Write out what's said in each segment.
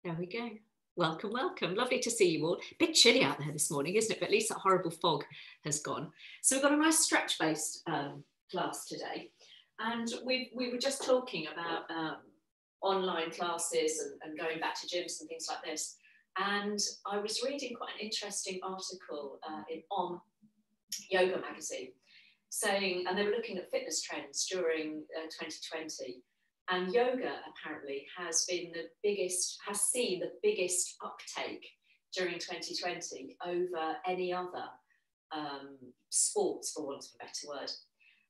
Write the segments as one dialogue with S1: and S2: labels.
S1: There we go. Welcome, welcome. Lovely to see you all. Bit chilly out there this morning, isn't it? But at least that horrible fog has gone. So we've got a nice stretch-based class today. And we were just talking about online classes and going back to gyms and things like this. And I was reading quite an interesting article in Yoga magazine saying, and they were looking at fitness trends during 2020. And yoga apparently has seen the biggest uptake during 2020 over any other sports, for want of a better word.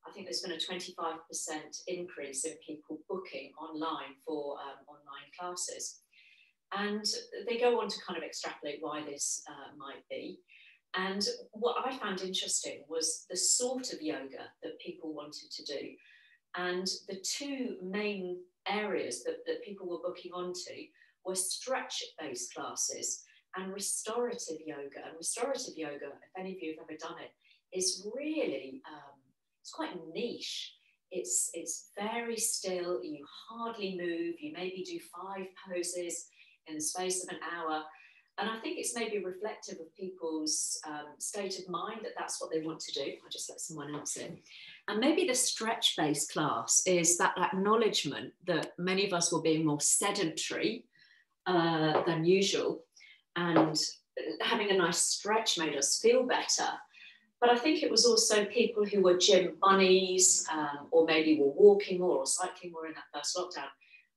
S1: I think there's been a 25% increase in people booking online for online classes. And they go on to kind of extrapolate why this might be. And what I found interesting was the sort of yoga that people wanted to do. And the two main areas that people were booking onto were stretch-based classes and restorative yoga. And restorative yoga, if any of you have ever done it, is really, it's quite niche. It's very still, you hardly move, you maybe do 5 poses in the space of an hour. And I think it's maybe reflective of people's state of mind that that's what they want to do. I'll just let someone else in. And maybe the stretch-based class is that acknowledgement that many of us were being more sedentary than usual, and having a nice stretch made us feel better. But I think it was also people who were gym bunnies or maybe were walking more or cycling more in that first lockdown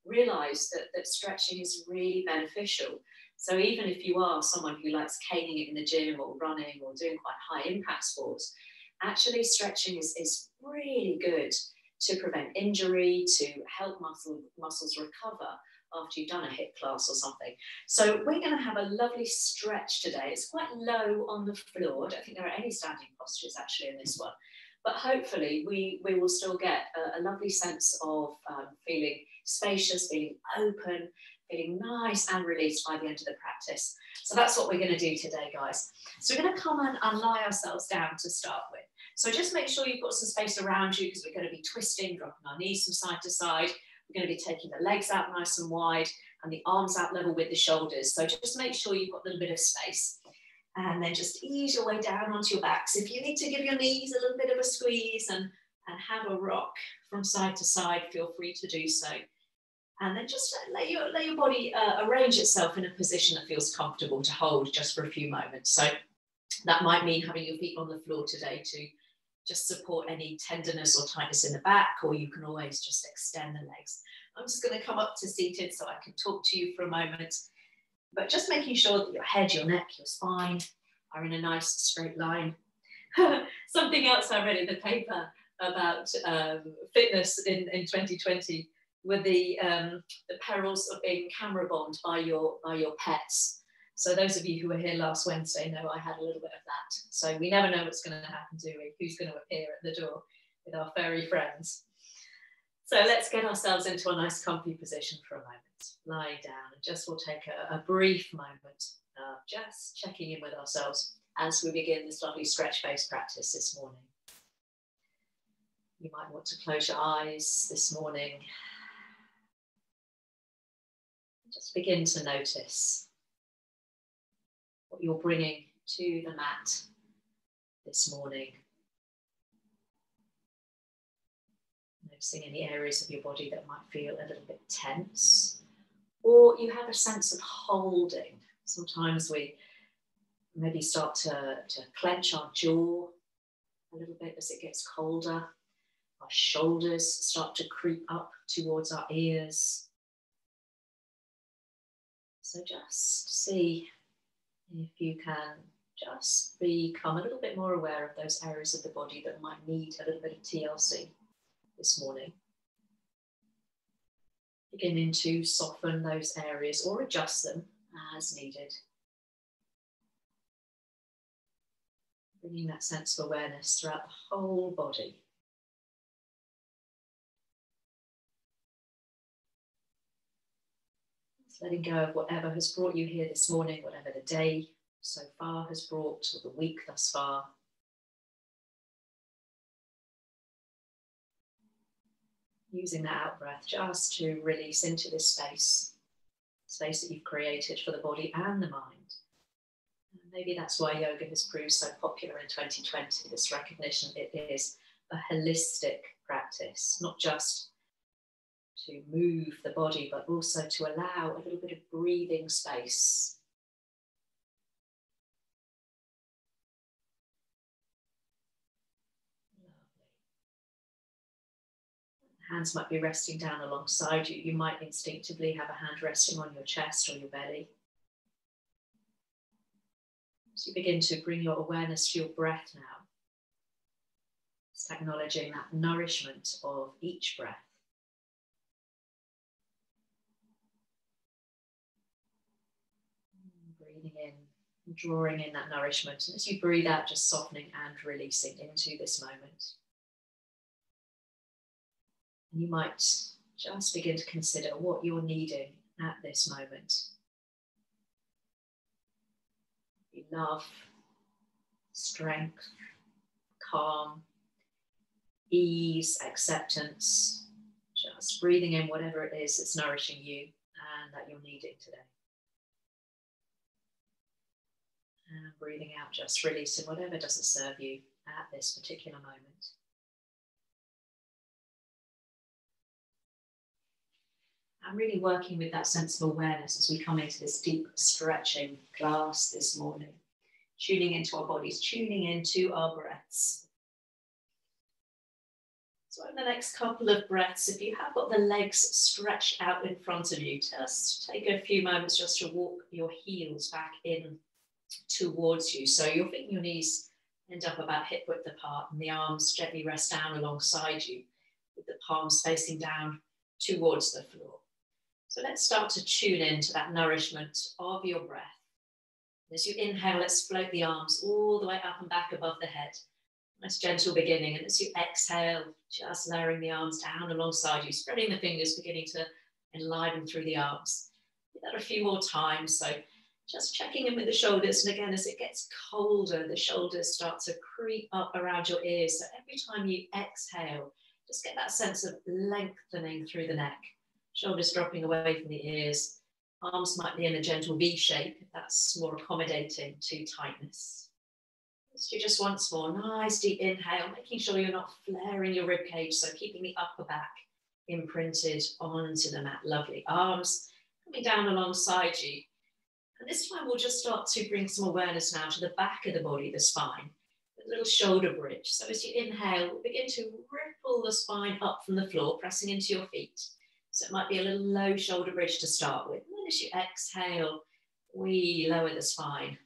S1: realised that stretching is really beneficial. So even if you are someone who likes caning it in the gym or running or doing quite high impact sports, actually stretching is really good to prevent injury, to help muscles recover after you've done a HIIT class or something. So we're going to have a lovely stretch today. It's quite low on the floor. I don't think there are any standing postures actually in this one. But hopefully we will still get a lovely sense of feeling spacious, feeling open, feeling nice and released by the end of the practice. So that's what we're going to do today, guys. So we're going to come and lie ourselves down to start with. So just make sure you've got some space around you, because we're going to be twisting, dropping our knees from side to side. We're going to be taking the legs out nice and wide and the arms out level with the shoulders. So just make sure you've got a little bit of space. And then just ease your way down onto your backs. If you need to give your knees a little bit of a squeeze and have a rock from side to side, feel free to do so. And then just let your body arrange itself in a position that feels comfortable to hold just for a few moments. So that might mean having your feet on the floor today to just support any tenderness or tightness in the back, or you can always just extend the legs. I'm just going to come up to seated so I can talk to you for a moment, but just making sure that your head, your neck, your spine are in a nice straight line. Something else I read in the paper about fitness in 2020 were the perils of being camera bombed by your pets. So those of you who were here last Wednesday know I had a little bit of that. So we never know what's going to happen, do we? Who's going to appear at the door with our furry friends? So let's get ourselves into a nice comfy position for a moment. Lie down, and just we'll take a brief moment of just checking in with ourselves as we begin this lovely stretch-based practice this morning. You might want to close your eyes this morning. Just begin to notice what you're bringing to the mat this morning. Noticing any areas of your body that might feel a little bit tense, or you have a sense of holding. Sometimes we maybe start to clench our jaw a little bit as it gets colder. Our shoulders start to creep up towards our ears. So just see if you can just become a little bit more aware of those areas of the body that might need a little bit of TLC this morning. Beginning to soften those areas or adjust them as needed. Bringing that sense of awareness throughout the whole body. Just letting go of whatever has brought you here this morning, whatever the day so far has brought, or the week thus far. Using that out breath just to release into this space, space that you've created for the body and the mind. And maybe that's why yoga has proved so popular in 2020, this recognition it is a holistic practice, not just to move the body, but also to allow a little bit of breathing space. Hands might be resting down alongside you. You might instinctively have a hand resting on your chest or your belly. As you begin to bring your awareness to your breath now, just acknowledging that nourishment of each breath. Breathing in, drawing in that nourishment. And as you breathe out, just softening and releasing into this moment. And you might just begin to consider what you're needing at this moment. Love, strength, calm, ease, acceptance. Just breathing in whatever it is that's nourishing you and that you're needing today. And breathing out, just releasing whatever doesn't serve you at this particular moment. I'm really working with that sense of awareness as we come into this deep stretching class this morning. Tuning into our bodies, tuning into our breaths. So in the next couple of breaths, if you have got the legs stretched out in front of you, just take a few moments just to walk your heels back in towards you. So your feet and your knees end up about hip width apart and the arms gently rest down alongside you with the palms facing down towards the floor. So let's start to tune into that nourishment of your breath. As you inhale, let's float the arms all the way up and back above the head. Nice gentle beginning. And as you exhale, just lowering the arms down alongside you, spreading the fingers, beginning to enliven through the arms. Do that a few more times. So just checking in with the shoulders. And again, as it gets colder, the shoulders start to creep up around your ears. So every time you exhale, just get that sense of lengthening through the neck. Shoulders dropping away from the ears. Arms might be in a gentle V shape if that's more accommodating to tightness. Let's do just once more. Nice deep inhale, making sure you're not flaring your rib cage, so keeping the upper back imprinted onto the mat. Lovely. Arms coming down alongside you. And this time we'll just start to bring some awareness now to the back of the body, the spine. A little shoulder bridge. So as you inhale, we'll begin to ripple the spine up from the floor, pressing into your feet. So it might be a little low shoulder bridge to start with. And then as you exhale, we lower the spine,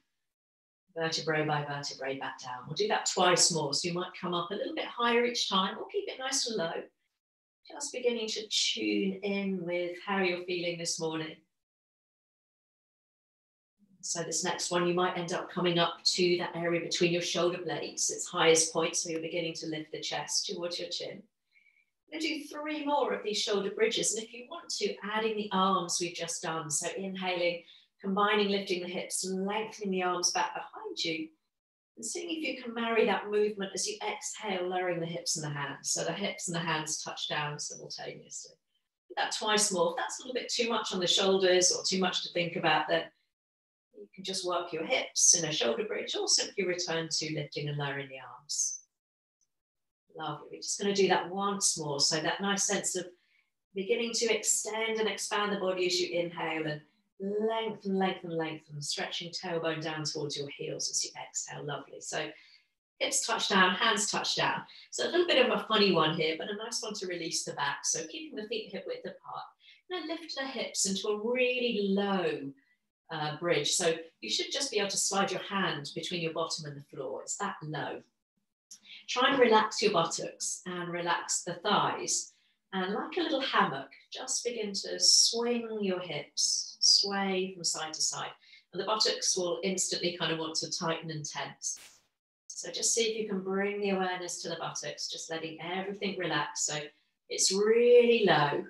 S1: vertebrae by vertebrae back down. We'll do that twice more. So you might come up a little bit higher each time or keep it nice and low. Just beginning to tune in with how you're feeling this morning. So this next one, you might end up coming up to that area between your shoulder blades, its highest point. So you're beginning to lift the chest towards your chin. We're going to do 3 more of these shoulder bridges. And if you want to, adding the arms we've just done. So inhaling, combining, lifting the hips, lengthening the arms back behind you. And seeing if you can marry that movement as you exhale, lowering the hips and the hands. So the hips and the hands touch down simultaneously. Do that twice more. If that's a little bit too much on the shoulders or too much to think about, then you can just work your hips in a shoulder bridge or simply return to lifting and lowering the arms. Lovely. We're just going to do that once more. So that nice sense of beginning to extend and expand the body as you inhale and lengthen, lengthen, lengthen, stretching tailbone down towards your heels as you exhale. Lovely. So hips touch down, hands touch down. So a little bit of a funny one here, but a nice one to release the back. So keeping the feet hip width apart. Now lift the hips into a really low bridge. So you should just be able to slide your hand between your bottom and the floor. It's that low. Try and relax your buttocks and relax the thighs. And like a little hammock, just begin to swing your hips, sway from side to side. And the buttocks will instantly kind of want to tighten and tense. So just see if you can bring the awareness to the buttocks, just letting everything relax. So it's really low.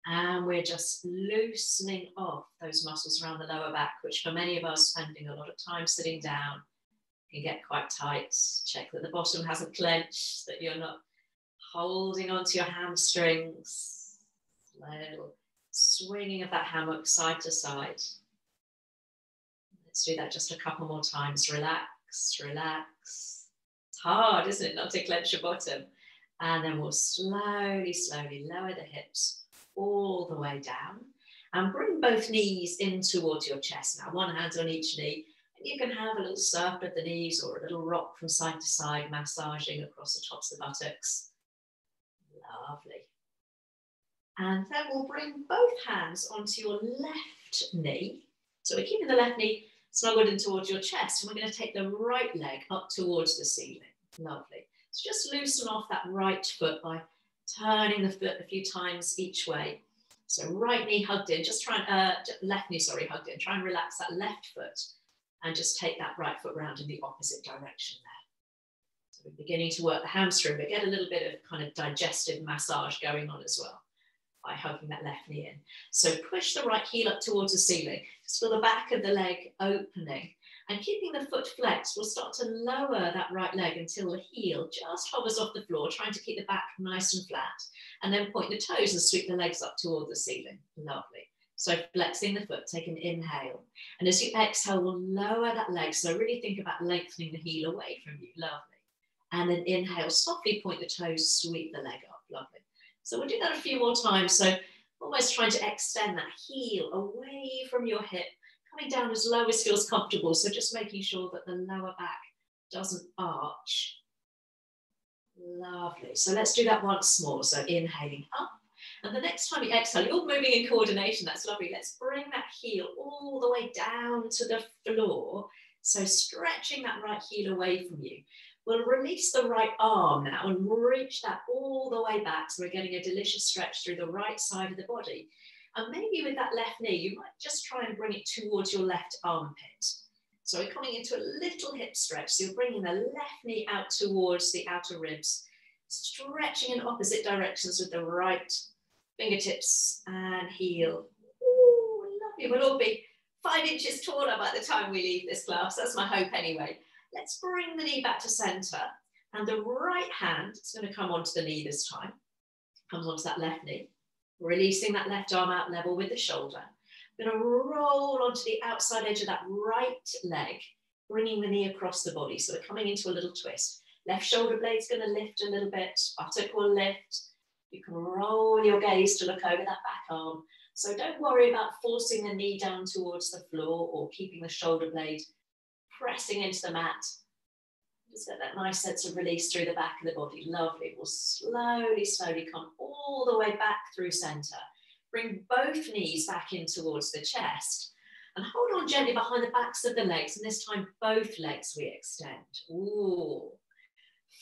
S1: And we're just loosening off those muscles around the lower back, which for many of us, spending a lot of time sitting down, can get quite tight. Check that the bottom hasn't clenched, that you're not holding onto your hamstrings. Little Swinging of that hammock side to side. Let's do that just a couple more times. Relax, relax. It's hard, isn't it, not to clench your bottom? And then we'll slowly, slowly lower the hips all the way down and bring both knees in towards your chest. Now, one hand on each knee. And you can have a little circle of the knees or a little rock from side to side, massaging across the tops of the buttocks. Lovely. And then we'll bring both hands onto your left knee. So we're keeping the left knee snuggled in towards your chest. And we're going to take the right leg up towards the ceiling. Lovely. So just loosen off that right foot by turning the foot a few times each way. So right knee hugged in, just try and, left knee, sorry, hugged in. Try and relax that left foot and just take that right foot round in the opposite direction there. So we're beginning to work the hamstring, but get a little bit of kind of digestive massage going on as well by hugging that left knee in. So push the right heel up towards the ceiling. Just feel the back of the leg opening. And keeping the foot flexed, we'll start to lower that right leg until the heel just hovers off the floor, trying to keep the back nice and flat. And then point the toes and sweep the legs up toward the ceiling. Lovely. So flexing the foot, take an inhale. And as you exhale, we'll lower that leg. So really think about lengthening the heel away from you. Lovely. And then inhale, softly point the toes, sweep the leg up. Lovely. So we'll do that a few more times. So almost trying to extend that heel away from your hip, coming down as low as feels comfortable. So just making sure that the lower back doesn't arch. Lovely. So let's do that once more. So inhaling up. And the next time you exhale, you're moving in coordination. That's lovely. Let's bring that heel all the way down to the floor. So stretching that right heel away from you. We'll release the right arm now and reach that all the way back. So we're getting a delicious stretch through the right side of the body. And maybe with that left knee, you might just try and bring it towards your left armpit. So we're coming into a little hip stretch. So you're bringing the left knee out towards the outer ribs, stretching in opposite directions with the right fingertips and heel. Ooh, lovely. We'll all be 5 inches taller by the time we leave this class. That's my hope anyway. Let's bring the knee back to center. And the right hand is going to come onto the knee this time. Comes onto that left knee. Releasing that left arm out level with the shoulder. We're going to roll onto the outside edge of that right leg, bringing the knee across the body. So we're coming into a little twist. Left shoulder blade's going to lift a little bit. Buttock will lift. You can roll your gaze to look over that back arm. So don't worry about forcing the knee down towards the floor or keeping the shoulder blade pressing into the mat. Just get that nice sense of release through the back of the body. Lovely. We'll slowly, slowly come all the way back through center. Bring both knees back in towards the chest and hold on gently behind the backs of the legs. And this time, both legs we extend. Ooh.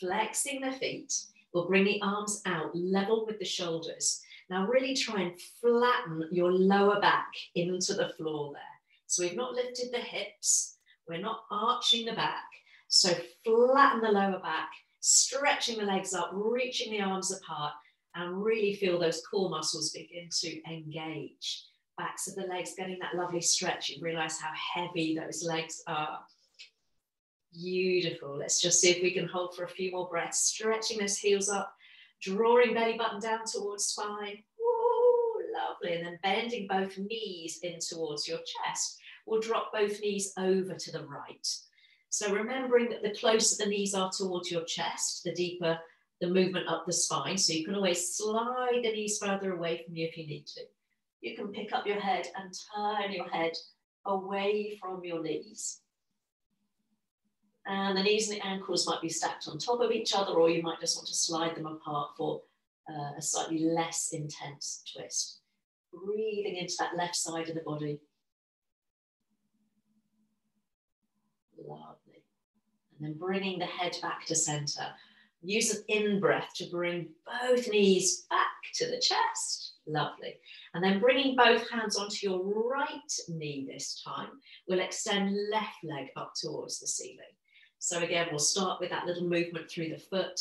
S1: Flexing the feet. We'll bring the arms out level with the shoulders. Now really try and flatten your lower back into the floor there. So we've not lifted the hips. We're not arching the back. So flatten the lower back, stretching the legs up, reaching the arms apart, and really feel those core muscles begin to engage. Backs of the legs getting that lovely stretch. You realize how heavy those legs are. Beautiful. Let's just see if we can hold for a few more breaths. Stretching those heels up, drawing belly button down towards spine. Woo, lovely. And then bending both knees in towards your chest. We'll drop both knees over to the right. So remembering that the closer the knees are towards your chest, the deeper the movement up the spine. So you can always slide the knees further away from you if you need to. You can pick up your head and turn your head away from your knees. And the knees and the ankles might be stacked on top of each other, or you might just want to slide them apart for a slightly less intense twist. Breathing into that left side of the body. Lovely. And then bringing the head back to center. Use an in-breath to bring both knees back to the chest. Lovely. And then bringing both hands onto your right knee this time. We'll extend left leg up towards the ceiling. So again, we'll start with that little movement through the foot.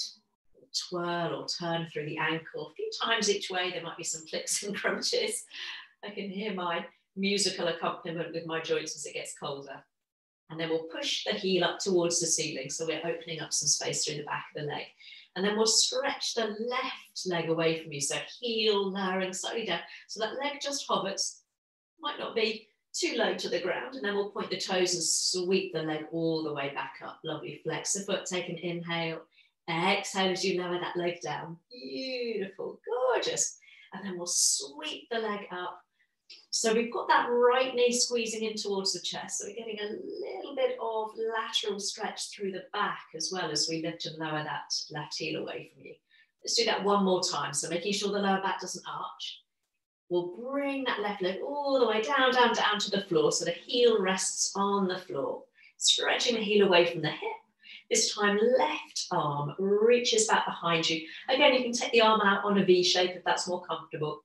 S1: Twirl or turn through the ankle. A few times each way. There might be some clicks and crunches. I can hear my musical accompaniment with my joints as it gets colder. And then we'll push the heel up towards the ceiling. So we're opening up some space through the back of the leg. And then we'll stretch the left leg away from you. So heel lowering slowly down. So that leg just hovers, might not be too low to the ground. And then we'll point the toes and sweep the leg all the way back up. Lovely. Flex the foot, take an inhale. Exhale as you lower that leg down. Beautiful, gorgeous. And then we'll sweep the leg up. So we've got that right knee squeezing in towards the chest. So we're getting a little bit of lateral stretch through the back as well as we lift and lower that left heel away from you. Let's do that one more time. So making sure the lower back doesn't arch. We'll bring that left leg all the way down, down, down to the floor. So the heel rests on the floor. Stretching the heel away from the hip. This time, left arm reaches back behind you. Again, you can take the arm out on a V shape if that's more comfortable.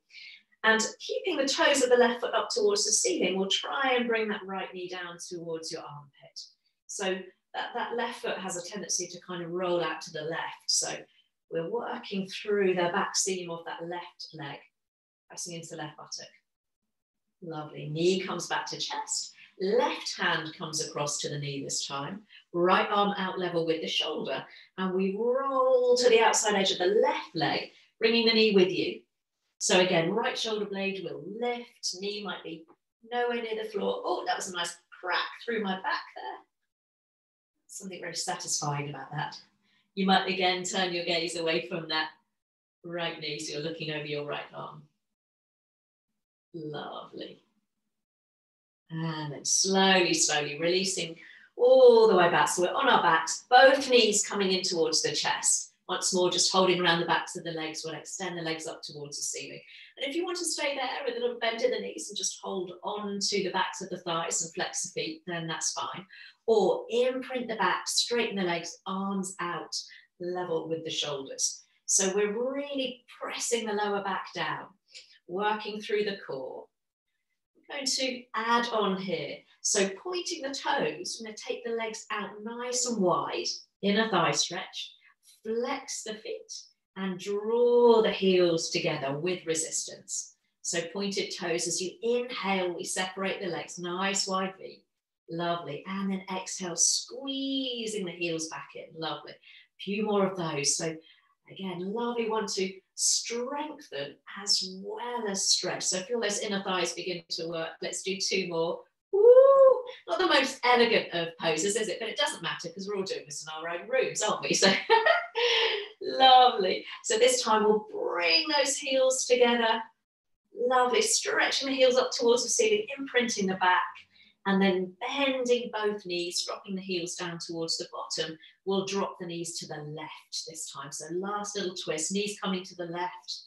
S1: And keeping the toes of the left foot up towards the ceiling, we'll try and bring that right knee down towards your armpit. So that left foot has a tendency to kind of roll out to the left. So we're working through the back seam of that left leg, pressing into the left buttock. Lovely. Knee comes back to chest. Left hand comes across to the knee this time. Right arm out level with the shoulder. And we roll to the outside edge of the left leg, bringing the knee with you. So again, right shoulder blade will lift, knee might be nowhere near the floor. Oh, that was a nice crack through my back there. Something very satisfying about that. You might again turn your gaze away from that right knee, so you're looking over your right arm. Lovely. And then slowly, slowly releasing all the way back. So we're on our backs, both knees coming in towards the chest. Once more, just holding around the backs of the legs. We'll extend the legs up towards the ceiling. And if you want to stay there with a little bend in the knees and just hold on to the backs of the thighs and flex the feet, then that's fine. Or imprint the back, straighten the legs, arms out, level with the shoulders. So we're really pressing the lower back down, working through the core. We're going to add on here. So pointing the toes, we're going to take the legs out nice and wide, inner thigh stretch. Flex the feet and draw the heels together with resistance. So pointed toes, as you inhale, we separate the legs, nice wide V, lovely. And then exhale, squeezing the heels back in, lovely. A few more of those. So again, lovely one to strengthen as well as stretch. So feel those inner thighs begin to work. Let's do two more. Woo! Not the most elegant of poses, is it? But it doesn't matter because we're all doing this in our own rooms, aren't we? So lovely. So this time we'll bring those heels together. Lovely. Stretching the heels up towards the ceiling, imprinting the back, and then bending both knees, dropping the heels down towards the bottom. We'll drop the knees to the left this time. So last little twist, knees coming to the left.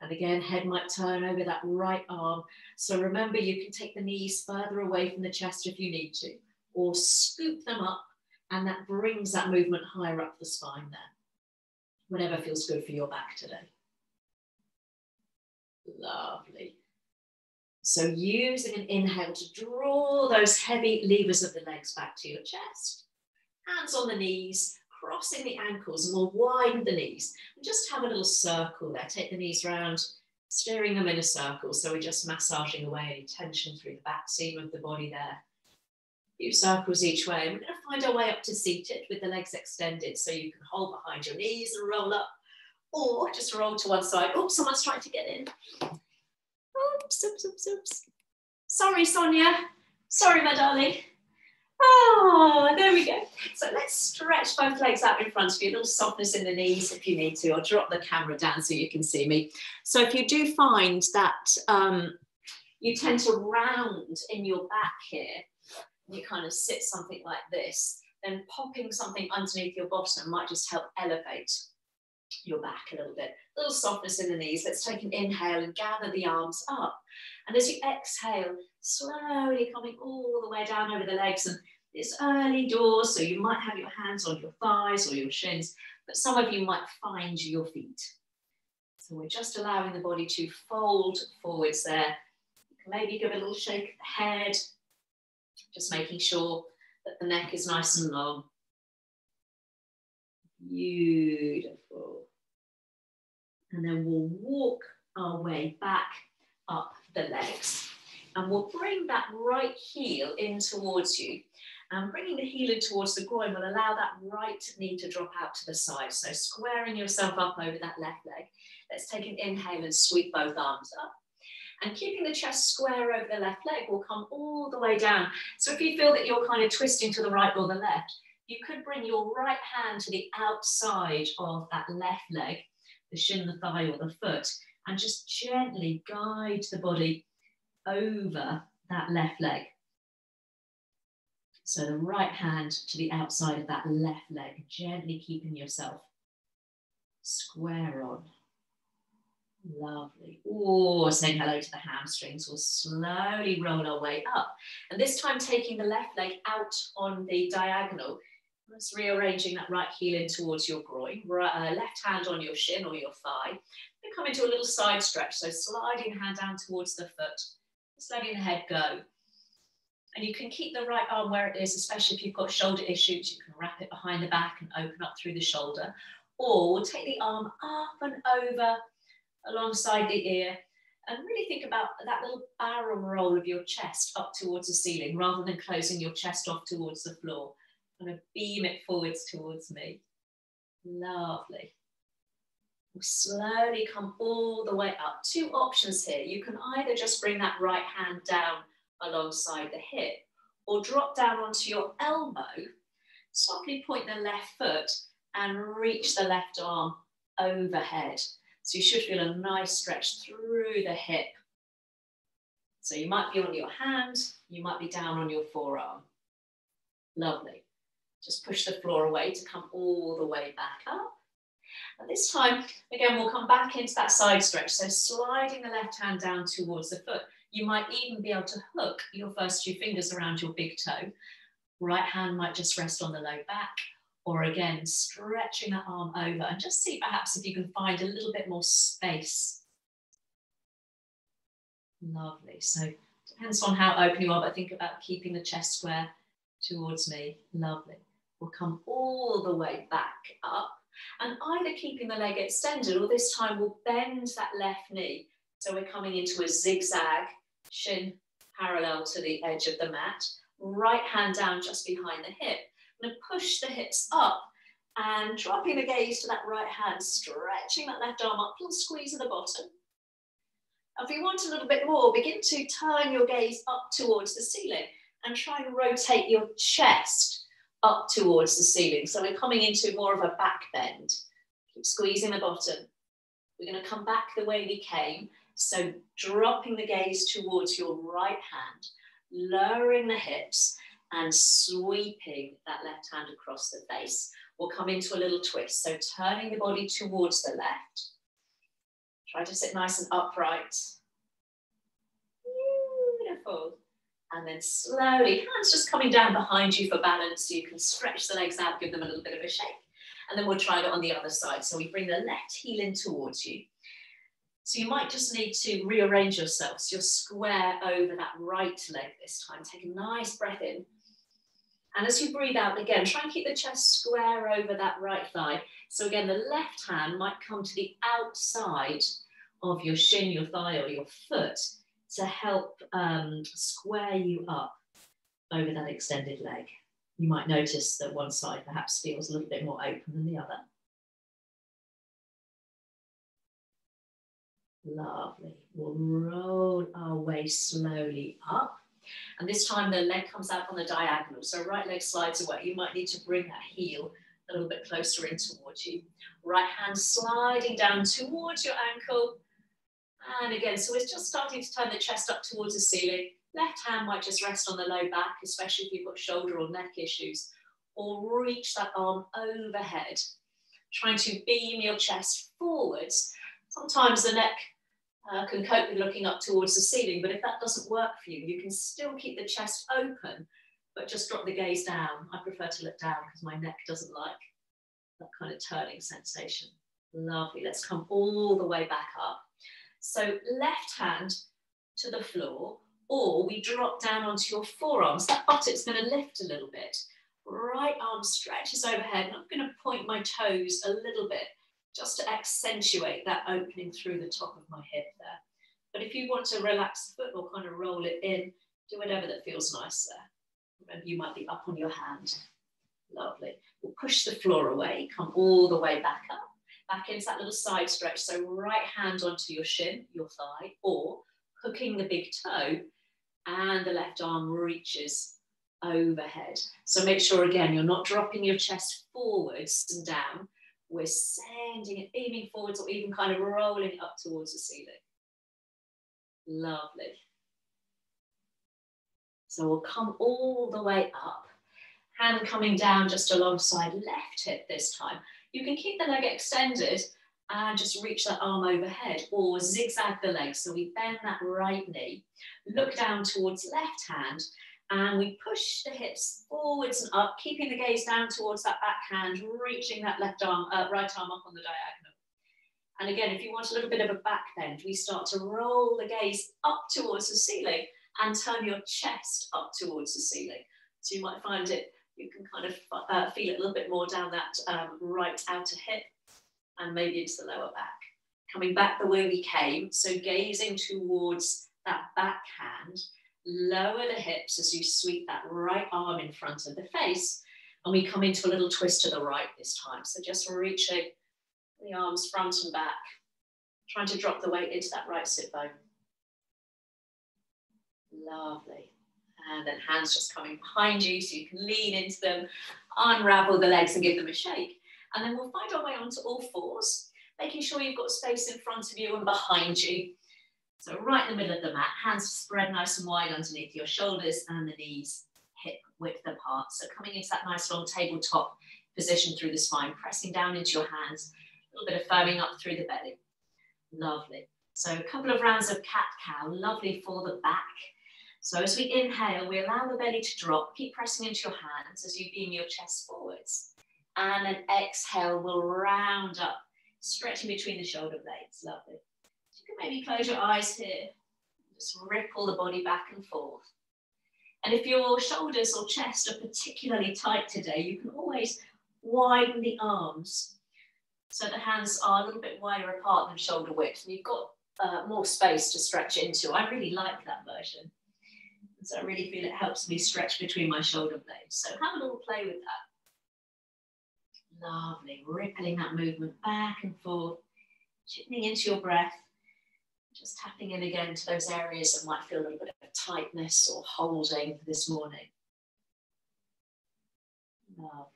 S1: And again, head might turn over that right arm. So remember, you can take the knees further away from the chest if you need to, or scoop them up, and that brings that movement higher up the spine there. Whatever feels good for your back today. Lovely. So using an inhale to draw those heavy levers of the legs back to your chest. Hands on the knees, crossing the ankles, and we'll widen the knees. And just have a little circle there. Take the knees round, steering them in a circle. So we're just massaging away any tension through the back seam of the body there. A few circles each way. We're going to find our way up to seated with the legs extended. So you can hold behind your knees and roll up, or just roll to one side. Oh, someone's trying to get in. Oops, oops, oops, oops. Sorry, Sonia. Sorry, my darling. Oh, there we go. So let's stretch both legs out in front of you. A little softness in the knees if you need to, or drop the camera down so you can see me. So if you do find that you tend to round in your back here, you kind of sit something like this, then popping something underneath your bottom might just help elevate your back a little bit. A little softness in the knees. Let's take an inhale and gather the arms up. And as you exhale, slowly coming all the way down over the legs. And it's early doors, so you might have your hands on your thighs or your shins, but some of you might find your feet. So we're just allowing the body to fold forwards there. You can maybe give a little shake of the head, just making sure that the neck is nice and long. Beautiful. And then we'll walk our way back up the legs. And we'll bring that right heel in towards you. And bringing the heel in towards the groin will allow that right knee to drop out to the side. So squaring yourself up over that left leg. Let's take an inhale and sweep both arms up. And keeping the chest square over the left leg will come all the way down. So if you feel that you're kind of twisting to the right or the left, you could bring your right hand to the outside of that left leg, the shin, the thigh or the foot, and just gently guide the body over that left leg. So the right hand to the outside of that left leg, gently keeping yourself square on. Lovely. Oh, saying hello to the hamstrings. We'll slowly roll our way up. And this time taking the left leg out on the diagonal. Just rearranging that right heel in towards your groin. Left hand on your shin or your thigh. Then come into a little side stretch. So sliding the hand down towards the foot. Just letting the head go. And you can keep the right arm where it is, especially if you've got shoulder issues. You can wrap it behind the back and open up through the shoulder. Or we'll take the arm up and over alongside the ear, and really think about that little barrel roll of your chest up towards the ceiling rather than closing your chest off towards the floor. I'm going to beam it forwards towards me. Lovely. We'll slowly come all the way up. Two options here. You can either just bring that right hand down alongside the hip or drop down onto your elbow, softly point the left foot and reach the left arm overhead. So you should feel a nice stretch through the hip. So you might be on your hand, you might be down on your forearm. Lovely. Just push the floor away to come all the way back up. And this time, again, we'll come back into that side stretch. So sliding the left hand down towards the foot. You might even be able to hook your first two fingers around your big toe. Right hand might just rest on the low back. Or again, stretching that arm over and just see perhaps if you can find a little bit more space. Lovely. So depends on how open you are, but think about keeping the chest square towards me. Lovely. We'll come all the way back up and either keeping the leg extended or this time we'll bend that left knee. So we're coming into a zigzag, shin parallel to the edge of the mat, right hand down just behind the hip. I'm going to push the hips up and dropping the gaze to that right hand, stretching that left arm up, little squeeze at the bottom. If you want a little bit more, begin to turn your gaze up towards the ceiling and try and rotate your chest up towards the ceiling. So we're coming into more of a back bend. Keep squeezing the bottom. We're going to come back the way we came. So dropping the gaze towards your right hand, lowering the hips, and sweeping that left hand across the face. We'll come into a little twist. So turning the body towards the left. Try to sit nice and upright. Beautiful. And then slowly, hands just coming down behind you for balance. So you can stretch the legs out, give them a little bit of a shake. And then we'll try it on the other side. So we bring the left heel in towards you. So you might just need to rearrange yourself. So you're square over that right leg this time. Take a nice breath in. And as you breathe out again, try and keep the chest square over that right thigh. So again, the left hand might come to the outside of your shin, your thigh, or your foot to help square you up over that extended leg. You might notice that one side perhaps feels a little bit more open than the other. Lovely. We'll roll our way slowly up. And this time the leg comes out on the diagonal. So right leg slides away. You might need to bring that heel a little bit closer in towards you. Right hand sliding down towards your ankle. And again, so we're just starting to turn the chest up towards the ceiling. Left hand might just rest on the low back, especially if you've got shoulder or neck issues. Or reach that arm overhead, trying to beam your chest forwards. Sometimes the neck can cope with looking up towards the ceiling, but if that doesn't work for you, you can still keep the chest open, but just drop the gaze down. I prefer to look down because my neck doesn't like that kind of turning sensation. Lovely. Let's come all the way back up. So left hand to the floor, or we drop down onto your forearms. That buttock's going to lift a little bit. Right arm stretches overhead, and I'm going to point my toes a little bit just to accentuate that opening through the top of my hip there. But if you want to relax the foot or kind of roll it in, do whatever that feels nice there. Remember, you might be up on your hand. Lovely. We'll push the floor away, come all the way back up, back into that little side stretch. So right hand onto your shin, your thigh, or hooking the big toe, and the left arm reaches overhead. So make sure, again, you're not dropping your chest forwards and down. We're sending it, beaming forwards, or even kind of rolling up towards the ceiling. Lovely. So we'll come all the way up. Hand coming down just alongside left hip this time. You can keep the leg extended and just reach that arm overhead, or zigzag the leg. So we bend that right knee, look down towards left hand, and we push the hips forwards and up, keeping the gaze down towards that back hand, reaching that left arm, right arm up on the diagonal. And again, if you want a little bit of a back bend, we start to roll the gaze up towards the ceiling and turn your chest up towards the ceiling. So you might find it, you can kind of feel it a little bit more down that right outer hip and maybe into the lower back. Coming back the way we came, so gazing towards that back hand, lower the hips as you sweep that right arm in front of the face, and we come into a little twist to the right this time. So just reaching the arms front and back, trying to drop the weight into that right sit bone. Lovely. And then hands just coming behind you so you can lean into them, unravel the legs and give them a shake. And then we'll find our way onto all fours, making sure you've got space in front of you and behind you. So right in the middle of the mat, hands spread nice and wide underneath your shoulders and the knees hip width apart. So coming into that nice long tabletop position through the spine, pressing down into your hands, a little bit of firming up through the belly. Lovely. So a couple of rounds of cat-cow, lovely for the back. So as we inhale, we allow the belly to drop, keep pressing into your hands as you beam your chest forwards. And then exhale, we'll round up, stretching between the shoulder blades, lovely. So you can maybe close your eyes here, just ripple the body back and forth. And if your shoulders or chest are particularly tight today, you can always widen the arms so the hands are a little bit wider apart than shoulder width, and you've got more space to stretch into. I really like that version. So I really feel it helps me stretch between my shoulder blades. So have a little play with that. Lovely, rippling that movement back and forth, tuning into your breath, just tapping in again to those areas that might feel a little bit of tightness or holding for this morning. Lovely.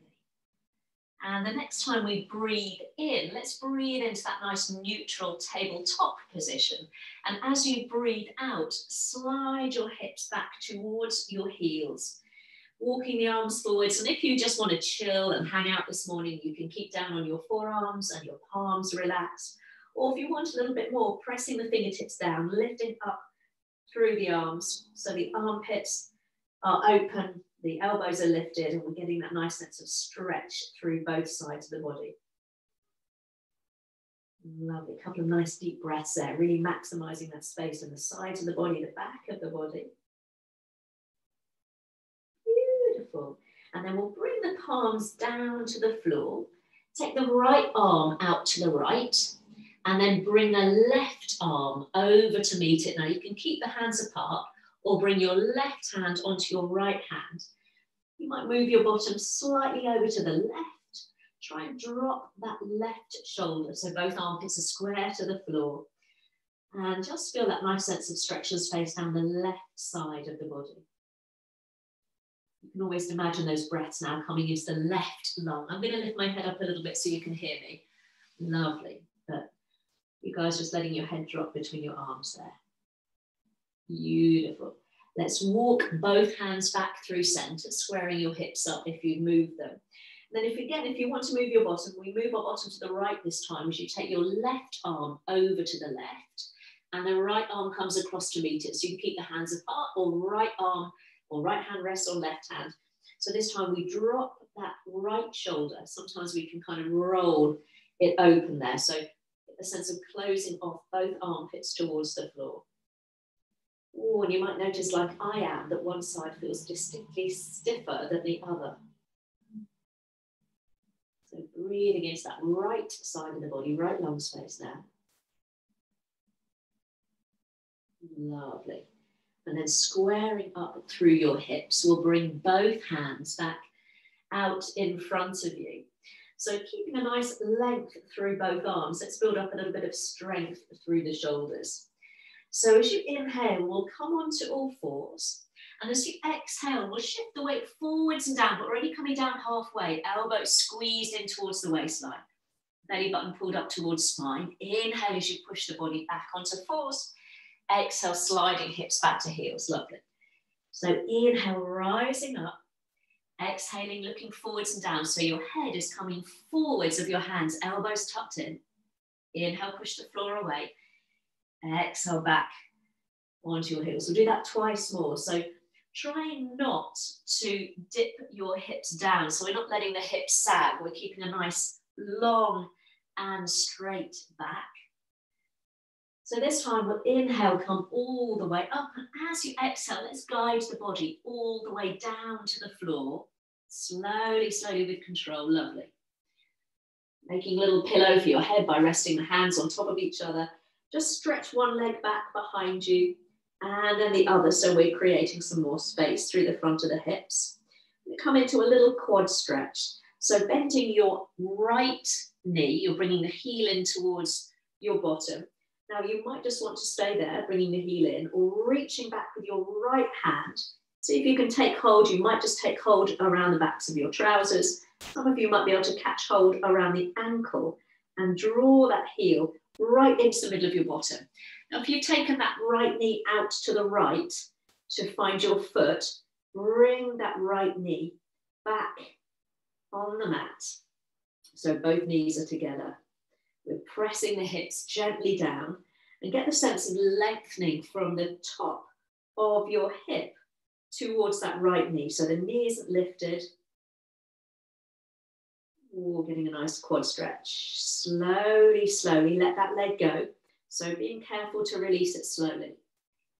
S1: And the next time we breathe in, let's breathe into that nice neutral tabletop position. And as you breathe out, slide your hips back towards your heels, walking the arms forwards. And if you just want to chill and hang out this morning, you can keep down on your forearms and your palms relaxed. Or if you want a little bit more, pressing the fingertips down, lifting up through the arms. So the armpits are open, the elbows are lifted, and we're getting that nice sense of stretch through both sides of the body. Lovely, a couple of nice deep breaths there, really maximizing that space in the sides of the body, the back of the body. Beautiful. And then we'll bring the palms down to the floor. Take the right arm out to the right, and then bring the left arm over to meet it. Now you can keep the hands apart, or bring your left hand onto your right hand. You might move your bottom slightly over to the left. Try and drop that left shoulder so both armpits are square to the floor. And just feel that nice sense of stretch and space down the left side of the body. You can always imagine those breaths now coming into the left lung. I'm going to lift my head up a little bit so you can hear me. Lovely. But you guys just letting your head drop between your arms there. Beautiful. Let's walk both hands back through center, squaring your hips up if you move them. And then if you want to move your bottom, we move our bottom to the right this time as you take your left arm over to the left, and the right arm comes across to meet it. So you keep the hands apart, or right arm or right hand rests on left hand. So this time we drop that right shoulder. Sometimes we can kind of roll it open there. So a sense of closing off both armpits towards the floor. Oh, and you might notice, like I am, that one side feels distinctly stiffer than the other. So breathing into that right side of the body, right lung space now. Lovely. And then squaring up through your hips, we'll bring both hands back out in front of you. So keeping a nice length through both arms, let's build up a little bit of strength through the shoulders. So as you inhale, we'll come onto all fours. And as you exhale, we'll shift the weight forwards and down, but we're only coming down halfway. Elbows squeezed in towards the waistline. Belly button pulled up towards spine. Inhale as you push the body back onto fours. Exhale, sliding hips back to heels. Lovely. So inhale, rising up. Exhaling, looking forwards and down. So your head is coming forwards of your hands, elbows tucked in. Inhale, push the floor away. Exhale, back onto your heels. We'll do that twice more. So try not to dip your hips down. So we're not letting the hips sag. We're keeping a nice long and straight back. So this time we'll inhale, come all the way up. And as you exhale, let's guide the body all the way down to the floor. Slowly, slowly with control. Lovely. Making a little pillow for your head by resting the hands on top of each other. Just stretch one leg back behind you and then the other. So we're creating some more space through the front of the hips. Come into a little quad stretch. So bending your right knee, you're bringing the heel in towards your bottom. Now you might just want to stay there, bringing the heel in or reaching back with your right hand. See if you can take hold. You might just take hold around the backs of your trousers. Some of you might be able to catch hold around the ankle and draw that heel right into the middle of your bottom. Now, if you've taken that right knee out to the right to find your foot, bring that right knee back on the mat. So both knees are together. We're pressing the hips gently down and get the sense of lengthening from the top of your hip towards that right knee. So the knee isn't lifted. Ooh, getting a nice quad stretch. Slowly, slowly let that leg go. So being careful to release it slowly.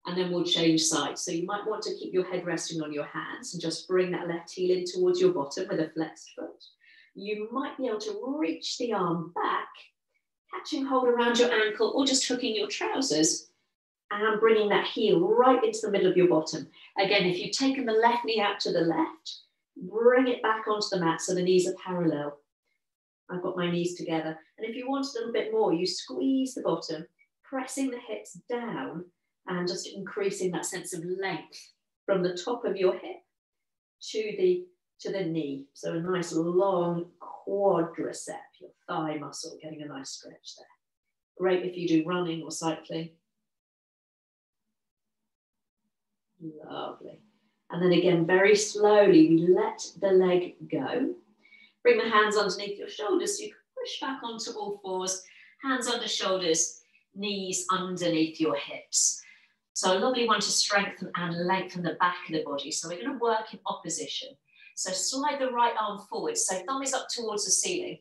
S1: And then we'll change sides. So you might want to keep your head resting on your hands and just bring that left heel in towards your bottom with a flexed foot. You might be able to reach the arm back, catching hold around your ankle or just hooking your trousers and bringing that heel right into the middle of your bottom. Again, if you've taken the left knee out to the left, bring it back onto the mat so the knees are parallel. I've got my knees together. And if you want a little bit more, you squeeze the bottom, pressing the hips down and just increasing that sense of length from the top of your hip to the knee. So a nice long quadricep, your thigh muscle, getting a nice stretch there. Great if you do running or cycling. Lovely. And then again, very slowly, we let the leg go. Bring the hands underneath your shoulders so you can push back onto all fours. Hands under shoulders, knees underneath your hips. So a lovely one to strengthen and lengthen the back of the body. So we're going to work in opposition. So slide the right arm forward. So thumb is up towards the ceiling,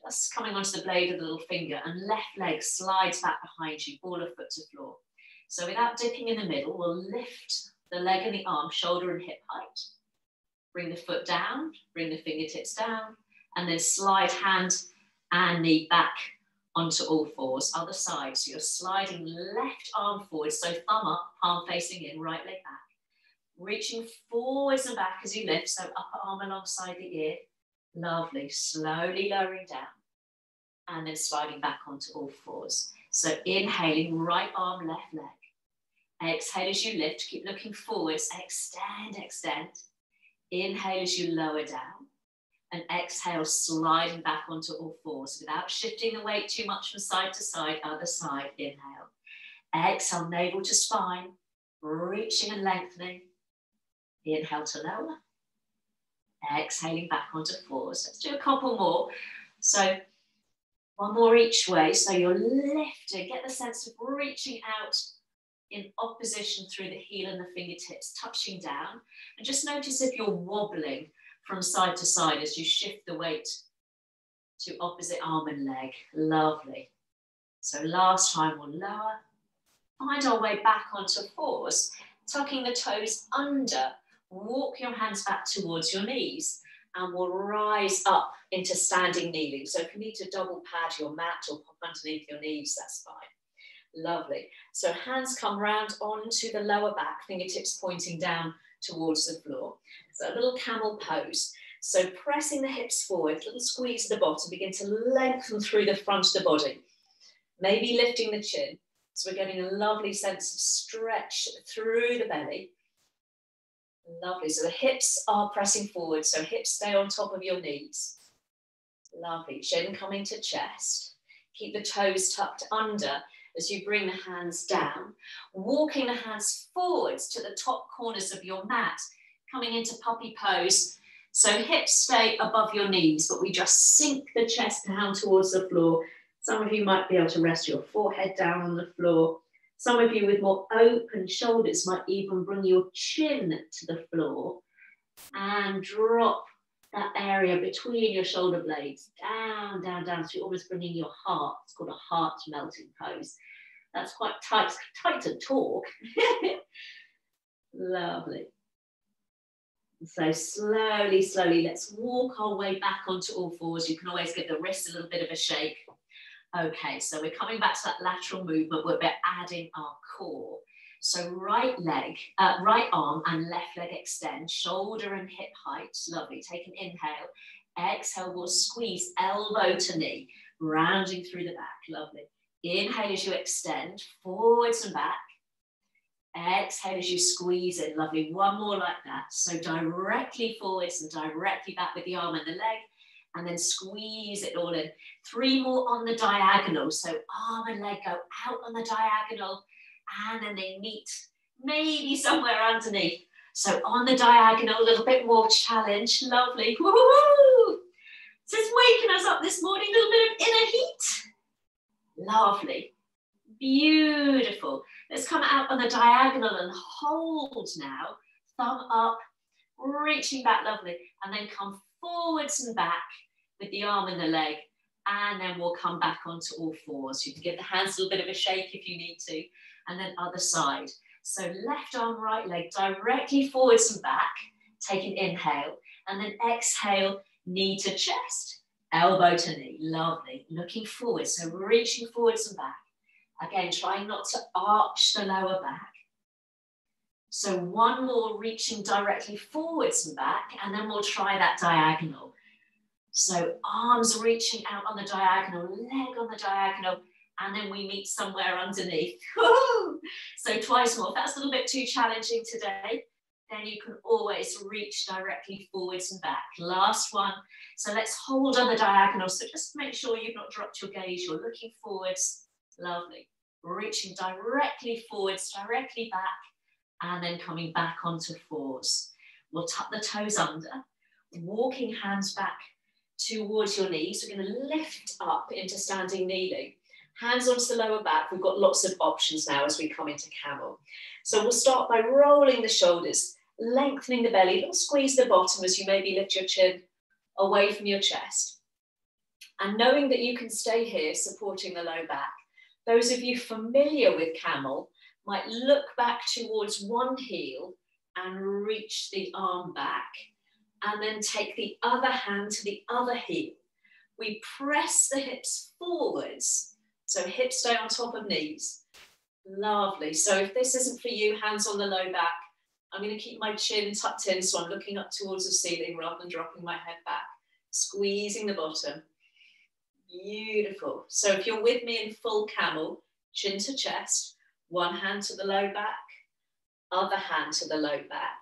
S1: just coming onto the blade of the little finger, and left leg slides back behind you, ball of foot to floor. So without dipping in the middle, we'll lift the leg and the arm, shoulder and hip height. Bring the foot down, bring the fingertips down, and then slide hand and knee back onto all fours. Other side, so you're sliding left arm forward, so thumb up, palm facing in, right leg back. Reaching forwards and back as you lift, so upper arm alongside the ear. Lovely, slowly lowering down, and then sliding back onto all fours. So inhaling, right arm, left leg. Exhale as you lift, keep looking forwards, extend, extend. Inhale as you lower down, and exhale, sliding back onto all fours without shifting the weight too much from side to side. Other side, inhale. Exhale, navel to spine, reaching and lengthening. Inhale to lower. Exhaling back onto fours. Let's do a couple more. So one more each way. So you're lifting, get the sense of reaching out in opposition through the heel and the fingertips, touching down. And just notice if you're wobbling from side to side as you shift the weight to opposite arm and leg. Lovely. So last time we'll lower. Find our way back onto fours, tucking the toes under. Walk your hands back towards your knees and we'll rise up into standing kneeling. So if you need to double pad your mat or pop underneath your knees, that's fine. Lovely. So hands come round onto the lower back, fingertips pointing down towards the floor. So a little camel pose. So pressing the hips forward, little squeeze at the bottom, begin to lengthen through the front of the body. Maybe lifting the chin. So we're getting a lovely sense of stretch through the belly. Lovely. So the hips are pressing forward. So hips stay on top of your knees. Lovely. Chin coming to chest. Keep the toes tucked under as you bring the hands down. Walking the hands forwards to the top corners of your mat. Coming into puppy pose. So hips stay above your knees, but we just sink the chest down towards the floor. Some of you might be able to rest your forehead down on the floor. Some of you with more open shoulders might even bring your chin to the floor and drop that area between your shoulder blades down, down, down. So you're almost bringing your heart. It's called a heart melting pose. That's quite tight to talk. Lovely. So slowly, slowly, let's walk our way back onto all fours. You can always give the wrist a little bit of a shake. Okay, so we're coming back to that lateral movement where we're adding our core. So right leg, right arm and left leg extend, shoulder and hip height. Lovely. Take an inhale. Exhale, we'll squeeze elbow to knee, rounding through the back. Lovely. Inhale as you extend, forwards and back. Exhale as you squeeze in. Lovely. One more like that. So directly forwards and directly back with the arm and the leg. And then squeeze it all in. 3 more on the diagonal. So arm and leg go out on the diagonal and then they meet maybe somewhere underneath. So on the diagonal, a little bit more challenge. Lovely. Woo-hoo-hoo! So it's waking us up this morning, a little bit of inner heat. Lovely. Beautiful. Let's come out on the diagonal and hold now. Thumb up, reaching back, lovely. And then come forwards and back with the arm and the leg, and then we'll come back onto all fours. You can give the hands a little bit of a shake if you need to, and then other side. So left arm, right leg, directly forwards and back. Take an inhale, and then exhale, knee to chest, elbow to knee. Lovely. Looking forward, so reaching forwards and back. Again, trying not to arch the lower back. So one more, reaching directly forwards and back, and then we'll try that diagonal. So arms reaching out on the diagonal, leg on the diagonal, and then we meet somewhere underneath. So twice more. If that's a little bit too challenging today, then you can always reach directly forwards and back. Last one. So let's hold on the diagonal. So just make sure you've not dropped your gaze. You're looking forwards. Lovely. Reaching directly forwards, directly back. And then coming back onto fours. We'll tuck the toes under, walking hands back towards your knees. We're going to lift up into standing kneeling. Hands onto the lower back. We've got lots of options now as we come into camel. So we'll start by rolling the shoulders, lengthening the belly, little squeeze the bottom as you maybe lift your chin away from your chest. And knowing that you can stay here supporting the low back. Those of you familiar with camel might look back towards one heel and reach the arm back, and then take the other hand to the other heel. We press the hips forwards, so hips stay on top of knees. Lovely. So if this isn't for you, hands on the low back, I'm going to keep my chin tucked in, so I'm looking up towards the ceiling rather than dropping my head back, squeezing the bottom. Beautiful. So if you're with me in full camel, chin to chest, one hand to the low back, other hand to the low back.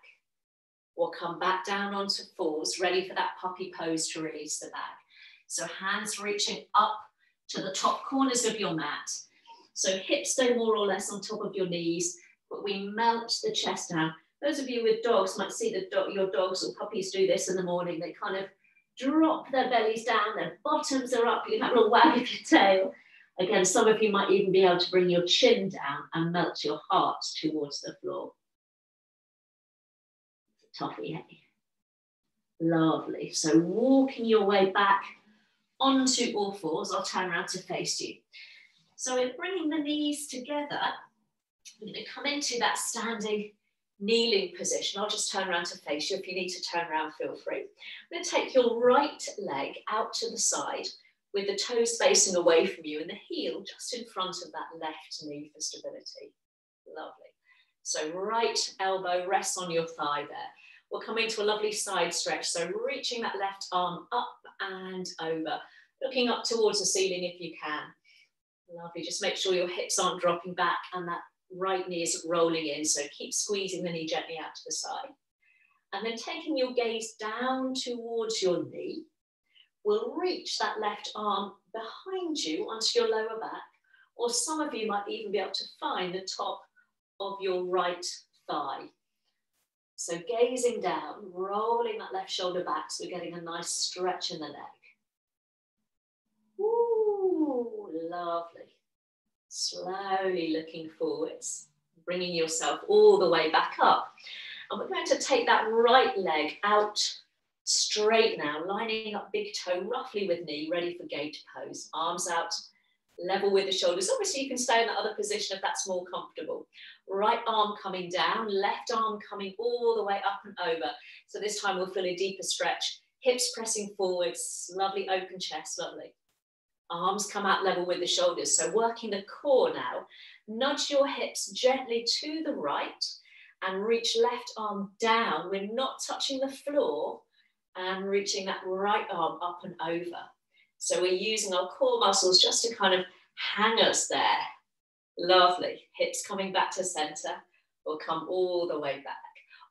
S1: We'll come back down onto fours, ready for that puppy pose to release the back. So hands reaching up to the top corners of your mat. So hips stay more or less on top of your knees, but we melt the chest down. Those of you with dogs might see your dogs or puppies do this in the morning. They kind of drop their bellies down, their bottoms are up, you can have a little wag of your tail. Again, some of you might even be able to bring your chin down and melt your heart towards the floor. Toffee, hey? Lovely. So walking your way back onto all fours, I'll turn around to face you. So in bringing the knees together, we're going to come into that standing kneeling position. I'll just turn around to face you. If you need to turn around, feel free. I'm going to take your right leg out to the side, with the toes facing away from you and the heel just in front of that left knee for stability. Lovely. So right elbow rests on your thigh there. We'll come into a lovely side stretch. So reaching that left arm up and over, looking up towards the ceiling if you can. Lovely. Just make sure your hips aren't dropping back and that right knee isn't rolling in. So keep squeezing the knee gently out to the side. And then taking your gaze down towards your knee, we'll reach that left arm behind you onto your lower back, or some of you might even be able to find the top of your right thigh. So gazing down, rolling that left shoulder back, so we're getting a nice stretch in the neck. Ooh, lovely. Slowly looking forwards, bringing yourself all the way back up. And we're going to take that right leg out straight now, lining up big toe roughly with knee, ready for gate pose. Arms out, level with the shoulders. Obviously you can stay in that other position if that's more comfortable. Right arm coming down, left arm coming all the way up and over. So this time we'll feel a deeper stretch. Hips pressing forwards, lovely open chest, lovely. Arms come out level with the shoulders. So working the core now. Nudge your hips gently to the right and reach left arm down. We're not touching the floor and reaching that right arm up and over. So we're using our core muscles just to kind of hang us there. Lovely. Hips coming back to center. We'll come all the way back.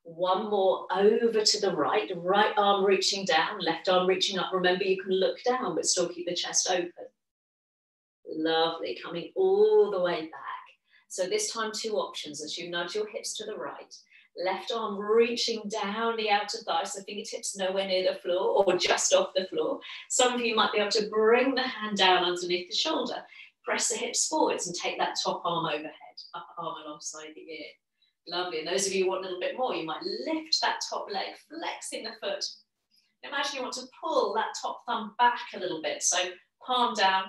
S1: One more over to the right. Right arm reaching down, left arm reaching up. Remember, you can look down, but still keep the chest open. Lovely. Coming all the way back. So this time, two options as you nudge your hips to the right. Left arm reaching down the outer thigh, so fingertips nowhere near the floor or just off the floor. Some of you might be able to bring the hand down underneath the shoulder. Press the hips forwards and take that top arm overhead, upper arm alongside the ear. Lovely. And those of you who want a little bit more, you might lift that top leg, flexing the foot. Imagine you want to pull that top thumb back a little bit. So palm down.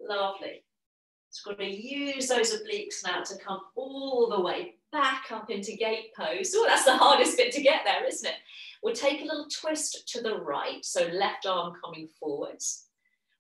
S1: Lovely. So we're going to use those obliques now to come all the way back up into gate pose. Oh, that's the hardest bit to get there, isn't it? We'll take a little twist to the right. So left arm coming forwards.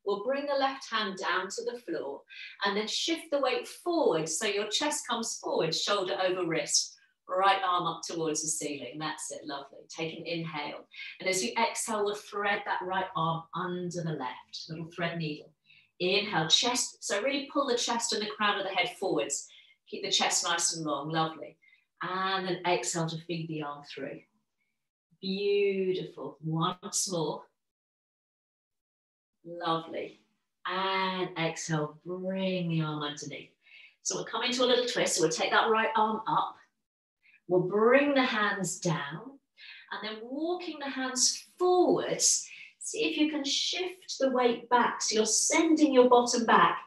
S1: We'll bring the left hand down to the floor and then shift the weight forward. So your chest comes forward, shoulder over wrist, right arm up towards the ceiling. That's it, lovely. Take an inhale. And as you exhale, we'll thread that right arm under the left, little thread needle. Inhale, chest. So really pull the chest and the crown of the head forwards. Keep the chest nice and long, lovely. And then exhale to feed the arm through. Beautiful. Once more. Lovely. And exhale, bring the arm underneath. So we'll come into a little twist. So we'll take that right arm up. We'll bring the hands down. And then walking the hands forwards, see if you can shift the weight back. So you're sending your bottom back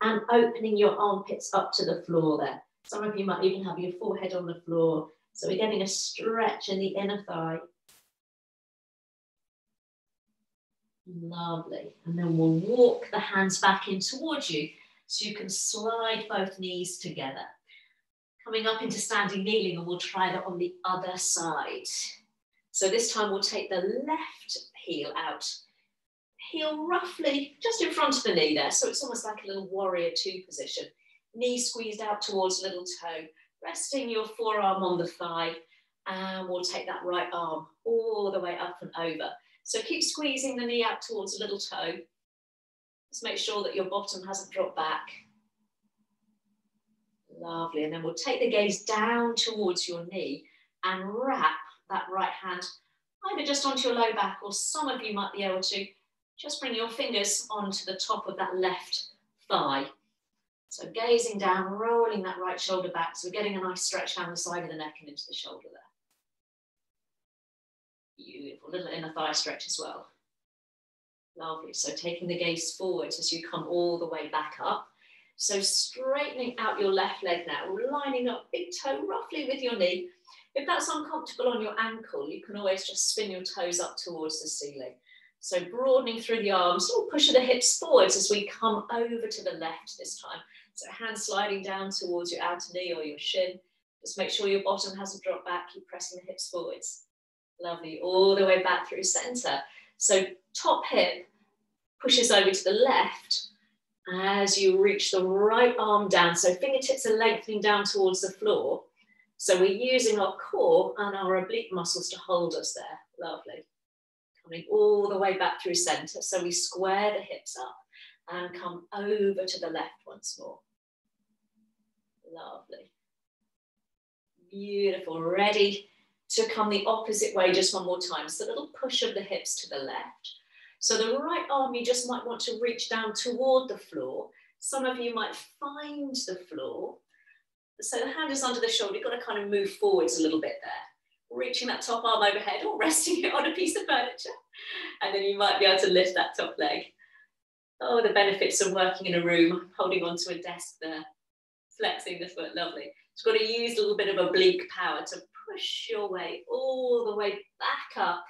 S1: and opening your armpits up to the floor there. Some of you might even have your forehead on the floor. So we're getting a stretch in the inner thigh. Lovely. And then we'll walk the hands back in towards you so you can slide both knees together. Coming up into standing kneeling, and we'll try that on the other side. So this time we'll take the left heel out. Heel roughly just in front of the knee there. So it's almost like a little warrior two position. Knee squeezed out towards little toe. Resting your forearm on the thigh. And we'll take that right arm all the way up and over. So keep squeezing the knee out towards a little toe. Just make sure that your bottom hasn't dropped back. Lovely. And then we'll take the gaze down towards your knee and wrap that right hand either just onto your low back, or some of you might be able to just bring your fingers onto the top of that left thigh. So gazing down, rolling that right shoulder back. So we're getting a nice stretch down the side of the neck and into the shoulder there. Beautiful, little inner thigh stretch as well. Lovely. So taking the gaze forwards as you come all the way back up. So straightening out your left leg now, lining up big toe roughly with your knee. If that's uncomfortable on your ankle, you can always just spin your toes up towards the ceiling. So broadening through the arms, or pushing the hips forwards as we come over to the left this time. So hands sliding down towards your outer knee or your shin. Just make sure your bottom hasn't dropped back. Keep pressing the hips forwards. Lovely. All the way back through center. So top hip pushes over to the left as you reach the right arm down. So fingertips are lengthening down towards the floor. So we're using our core and our oblique muscles to hold us there. Lovely. Coming all the way back through center. So we square the hips up and come over to the left once more. Lovely. Beautiful. Ready to come the opposite way just one more time. So a little push of the hips to the left. So the right arm, you just might want to reach down toward the floor. Some of you might find the floor. So the hand is under the shoulder. You've got to kind of move forwards a little bit there. Reaching that top arm overhead or resting it on a piece of furniture. And then you might be able to lift that top leg. Oh, the benefits of working in a room, holding onto a desk there, flexing the foot, lovely. You've got to use a little bit of oblique power to push your way all the way back up.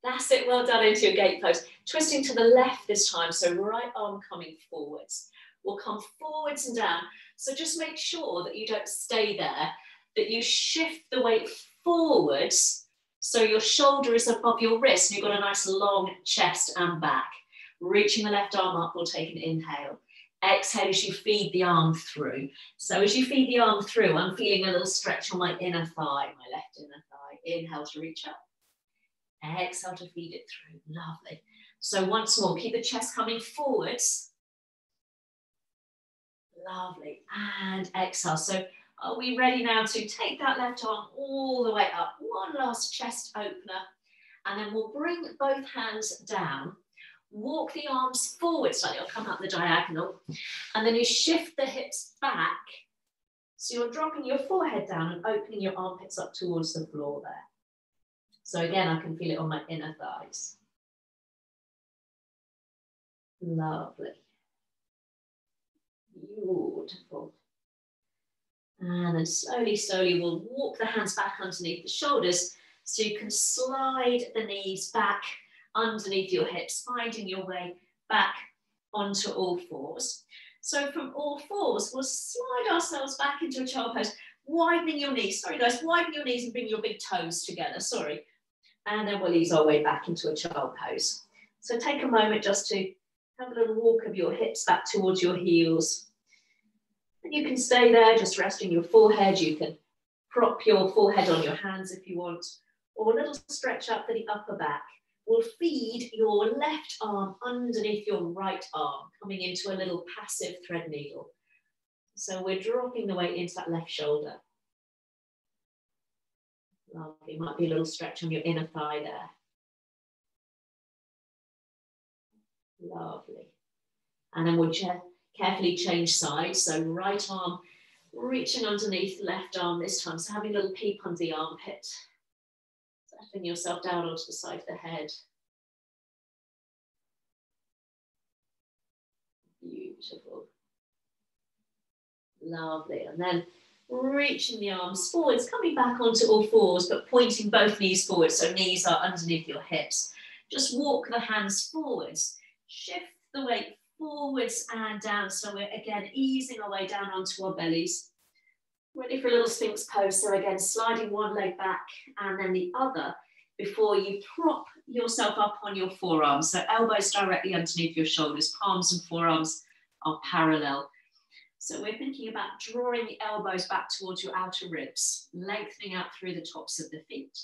S1: That's it, well done, into your gate pose. Twisting to the left this time, so right arm coming forwards. We'll come forwards and down. So just make sure that you don't stay there, that you shift the weight forwards so your shoulder is above your wrist and you've got a nice long chest and back. Reaching the left arm up, we'll take an inhale. Exhale as you feed the arm through. So as you feed the arm through, I'm feeling a little stretch on my inner thigh, my left inner thigh. Inhale to reach up. Exhale to feed it through. Lovely. So once more, keep the chest coming forwards. Lovely. And exhale. So are we ready now to take that left arm all the way up? One last chest opener. And then we'll bring both hands down. Walk the arms forward slightly. I'll come up the diagonal. And then you shift the hips back. So you're dropping your forehead down and opening your armpits up towards the floor there. So again, I can feel it on my inner thighs. Lovely. Beautiful. And then slowly, slowly, we'll walk the hands back underneath the shoulders so you can slide the knees back underneath your hips, finding your way back onto all fours. So from all fours, we'll slide ourselves back into a child pose, widening your knees. Sorry guys, widen your knees and bring your big toes together, sorry. And then we'll ease our way back into a child pose. So take a moment just to have a little walk of your hips back towards your heels. And you can stay there, just resting your forehead. You can prop your forehead on your hands if you want, or a little stretch up for the upper back. We'll feed your left arm underneath your right arm, coming into a little passive thread needle. So we're dropping the weight into that left shoulder. Lovely. Might be a little stretch on your inner thigh there. Lovely. And then we'll carefully change sides. So right arm reaching underneath, left arm this time. So having a little peep under the armpit. Settling yourself down onto the side of the head. Beautiful. Lovely. And then reaching the arms forwards, coming back onto all fours, but pointing both knees forward, so knees are underneath your hips. Just walk the hands forwards. Shift the weight forwards and down. So we're again easing our way down onto our bellies. Ready for a little Sphinx pose. So again, sliding one leg back and then the other before you prop yourself up on your forearms. So elbows directly underneath your shoulders, palms and forearms are parallel. So we're thinking about drawing the elbows back towards your outer ribs, lengthening out through the tops of the feet.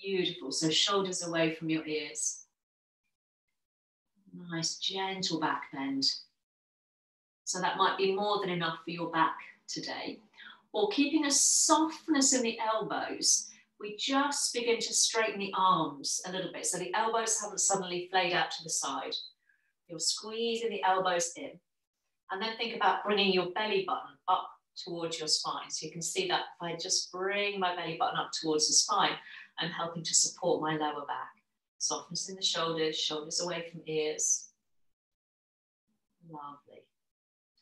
S1: Beautiful. So shoulders away from your ears. Nice, gentle back bend. So that might be more than enough for your back today. Or keeping a softness in the elbows, we just begin to straighten the arms a little bit so the elbows haven't suddenly flayed out to the side. You're squeezing the elbows in. And then think about bringing your belly button up towards your spine. So you can see that if I just bring my belly button up towards the spine, I'm helping to support my lower back. Softness in the shoulders, shoulders away from ears. Lovely.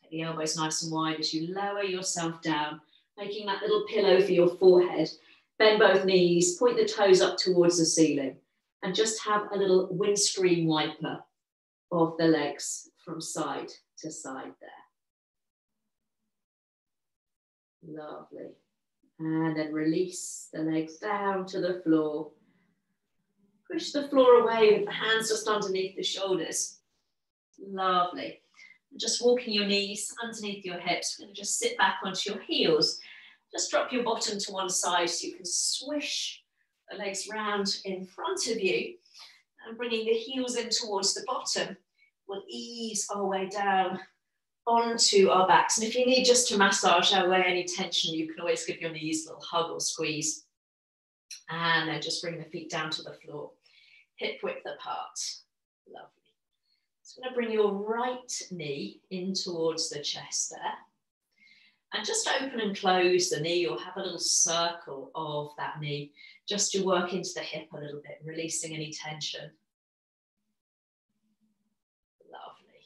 S1: Take the elbows nice and wide as you lower yourself down, making that little pillow for your forehead. Bend both knees, point the toes up towards the ceiling, and just have a little windscreen wiper of the legs from side to side there. Lovely. And then release the legs down to the floor. Push the floor away with the hands just underneath the shoulders. Lovely. Just walking your knees underneath your hips. We're going to just sit back onto your heels. Just drop your bottom to one side so you can swish the legs round in front of you. And bringing the heels in towards the bottom, we'll ease our way down onto our backs. And if you need just to massage away any tension, you can always give your knees a little hug or squeeze. And then just bring the feet down to the floor, hip width apart. Lovely. So I'm going to bring your right knee in towards the chest there. And just open and close the knee, or have a little circle of that knee, just to work into the hip a little bit, releasing any tension. Lovely.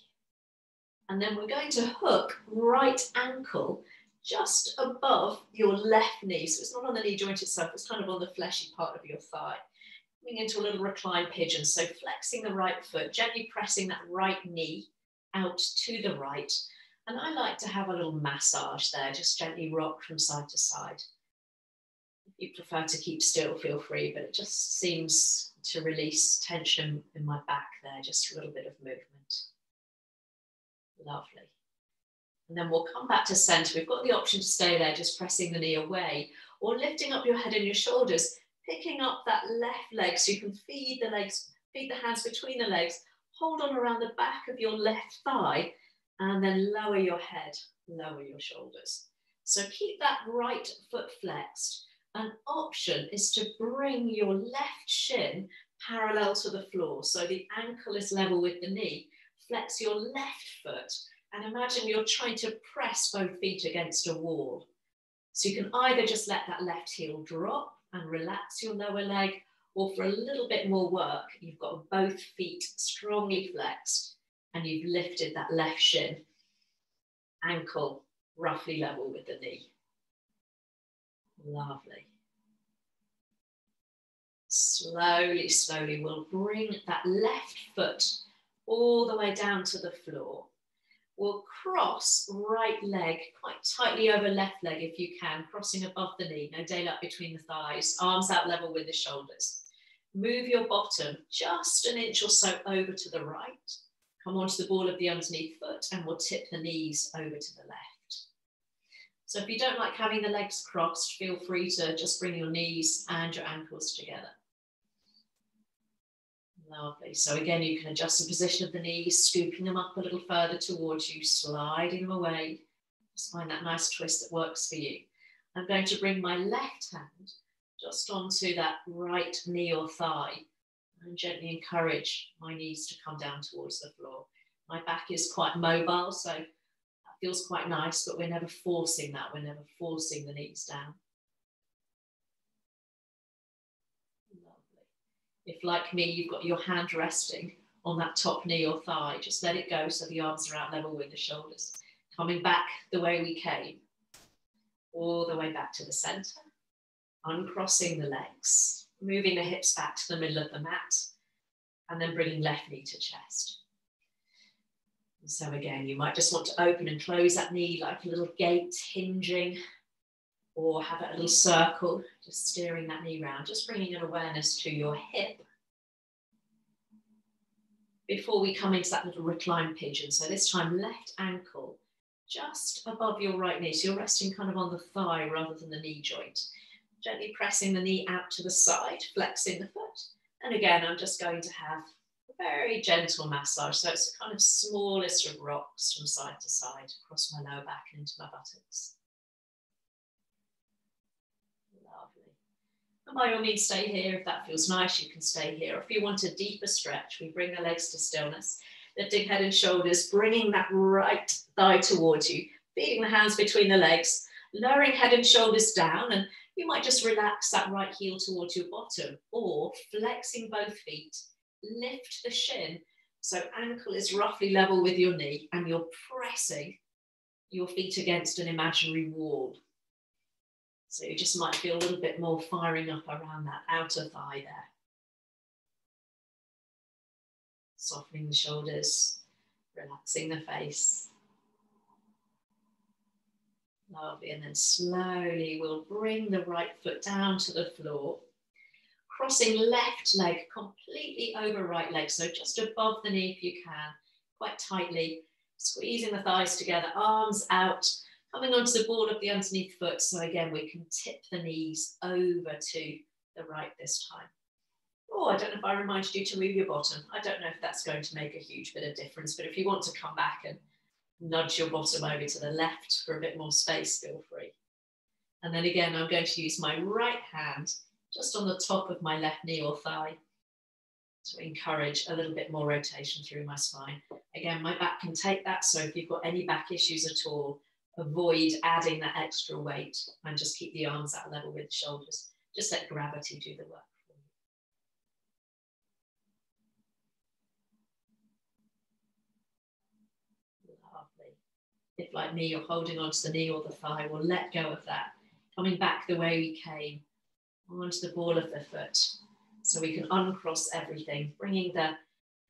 S1: And then we're going to hook right ankle just above your left knee. So it's not on the knee joint itself, it's kind of on the fleshy part of your thigh. Coming into a little reclined pigeon. So flexing the right foot, gently pressing that right knee out to the right. And I like to have a little massage there, just gently rock from side to side. If you prefer to keep still, feel free, but it just seems to release tension in my back there, just a little bit of movement. Lovely. And then we'll come back to center. We've got the option to stay there, just pressing the knee away, or lifting up your head and your shoulders, picking up that left leg so you can feed the legs, feed the hands between the legs, hold on around the back of your left thigh, and then lower your head, lower your shoulders. So keep that right foot flexed. An option is to bring your left shin parallel to the floor. So the ankle is level with the knee. Flex your left foot and imagine you're trying to press both feet against a wall. So you can either just let that left heel drop and relax your lower leg, or for a little bit more work, you've got both feet strongly flexed and you've lifted that left shin, ankle roughly level with the knee. Lovely. Slowly, slowly, we'll bring that left foot all the way down to the floor. We'll cross right leg quite tightly over left leg if you can, crossing above the knee, no daylight between the thighs, arms out level with the shoulders. Move your bottom just an inch or so over to the right. Come onto the ball of the underneath foot and we'll tip the knees over to the left. So if you don't like having the legs crossed, feel free to just bring your knees and your ankles together. Lovely. So again, you can adjust the position of the knees, scooping them up a little further towards you, sliding them away. Just find that nice twist that works for you. I'm going to bring my left hand just onto that right knee or thigh and gently encourage my knees to come down towards the floor. My back is quite mobile, so that feels quite nice, but we're never forcing that. We're never forcing the knees down. Lovely. If, like me, you've got your hand resting on that top knee or thigh, just let it go so the arms are out level with the shoulders. Coming back the way we came, all the way back to the center, uncrossing the legs, moving the hips back to the middle of the mat, and then bringing left knee to chest. And so again, you might just want to open and close that knee like a little gate hinging, or have a little circle, just steering that knee round, just bringing an awareness to your hip. Before we come into that little reclined pigeon, so this time left ankle just above your right knee, so you're resting kind of on the thigh rather than the knee joint. Gently pressing the knee out to the side, flexing the foot. And again, I'm just going to have a very gentle massage. So it's kind of smallest of rocks from side to side, across my lower back and into my buttocks. Lovely. And by all means, stay here. If that feels nice, you can stay here. If you want a deeper stretch, we bring the legs to stillness, lifting head and shoulders, bringing that right thigh towards you, feeding the hands between the legs, lowering head and shoulders down, and you might just relax that right heel towards your bottom, or flexing both feet, lift the shin so ankle is roughly level with your knee and you're pressing your feet against an imaginary wall. So you just might feel a little bit more firing up around that outer thigh there. Softening the shoulders, relaxing the face. Lovely, and then slowly we'll bring the right foot down to the floor, Crossing left leg completely over right leg, so just above the knee if you can, quite tightly, squeezing the thighs together, arms out, coming onto the ball of the underneath foot. So again, we can tip the knees over to the right this time. Oh, I don't know if I reminded you to move your bottom. I don't know if that's going to make a huge bit of difference, but if you want to come back and nudge your bottom over to the left for a bit more space, feel free. And then again, I'm going to use my right hand just on the top of my left knee or thigh to encourage a little bit more rotation through my spine. Again, my back can take that, so if you've got any back issues at all, avoid adding that extra weight and just keep the arms at level with the shoulders. Just let gravity do the work for you. Lovely. If, like me, you're holding onto the knee or the thigh, we'll let go of that. Coming back the way we came, onto the ball of the foot. So we can uncross everything, bringing the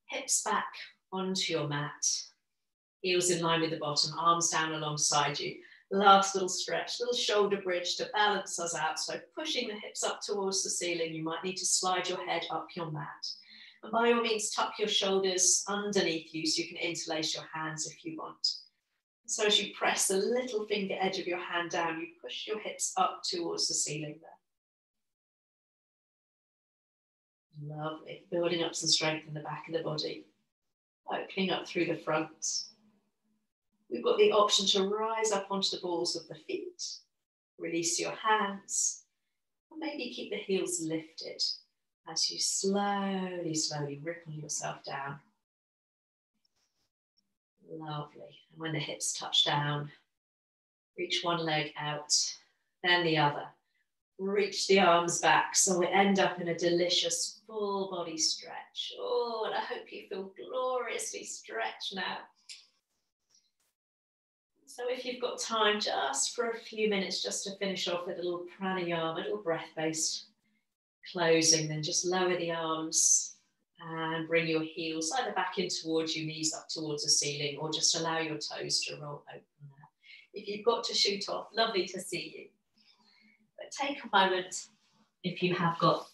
S1: hips back onto your mat, heels in line with the bottom, arms down alongside you. Last little stretch, little shoulder bridge to balance us out. So pushing the hips up towards the ceiling, you might need to slide your head up your mat. And by all means, tuck your shoulders underneath you so you can interlace your hands if you want. So as you press the little finger edge of your hand down, you push your hips up towards the ceiling there. Lovely. Building up some strength in the back of the body. Opening up through the front. We've got the option to rise up onto the balls of the feet. Release your hands. And maybe keep the heels lifted as you slowly, slowly ripple yourself down. Lovely. And when the hips touch down, reach one leg out, then the other. Reach the arms back so we end up in a delicious full body stretch. Oh, and I hope you feel gloriously stretched now. So if you've got time, just for a few minutes, just to finish off with a little pranayama, a little breath-based closing, then just lower the arms and bring your heels either back in towards you, knees up towards the ceiling, or just allow your toes to roll open there. If you've got to shoot off, lovely to see you. But take a moment, if you have got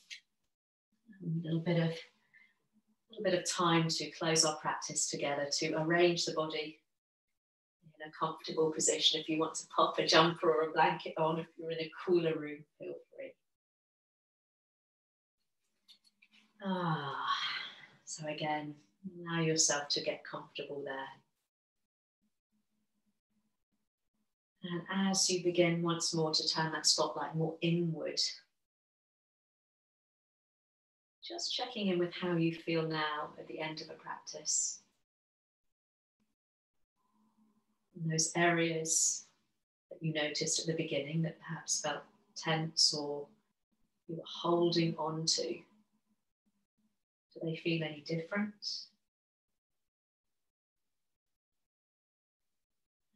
S1: a little bit of time to close our practice together, to arrange the body in a comfortable position. If you want to pop a jumper or a blanket on, if you're in a cooler room, feel free. So again, allow yourself to get comfortable there. And as you begin once more to turn that spotlight more inward, just checking in with how you feel now at the end of a practice. In those areas that you noticed at the beginning that perhaps felt tense or you were holding on to, do they feel any different?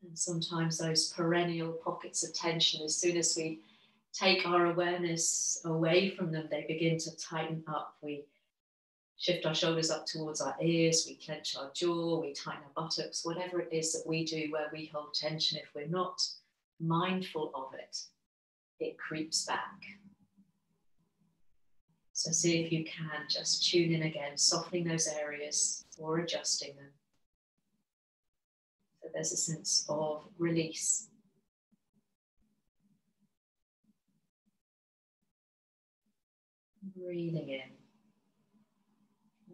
S1: And sometimes those perennial pockets of tension, as soon as we take our awareness away from them, they begin to tighten up. We shift our shoulders up towards our ears, we clench our jaw, we tighten our buttocks, whatever it is that we do where we hold tension, if we're not mindful of it, it creeps back. So see if you can just tune in again, softening those areas or adjusting them. So there's a sense of release. Breathing in.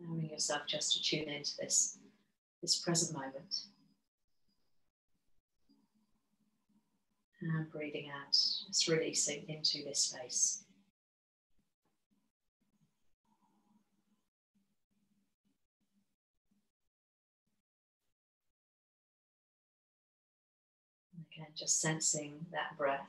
S1: Allowing yourself just to tune into this present moment. And breathing out, just releasing into this space. Again, just sensing that breath.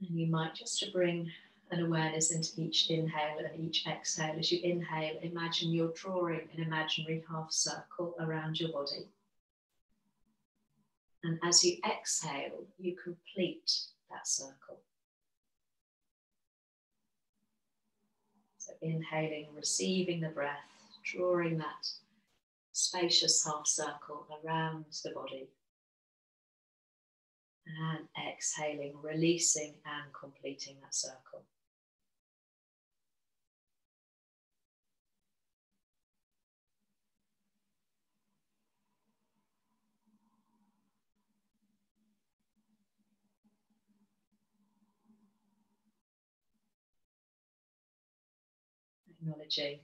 S1: And you might just to bring an awareness into each inhale and each exhale. As you inhale, imagine you're drawing an imaginary half circle around your body. And as you exhale, you complete that circle. So inhaling, receiving the breath, drawing that spacious half circle around the body. And exhaling, releasing and completing that circle. Acknowledging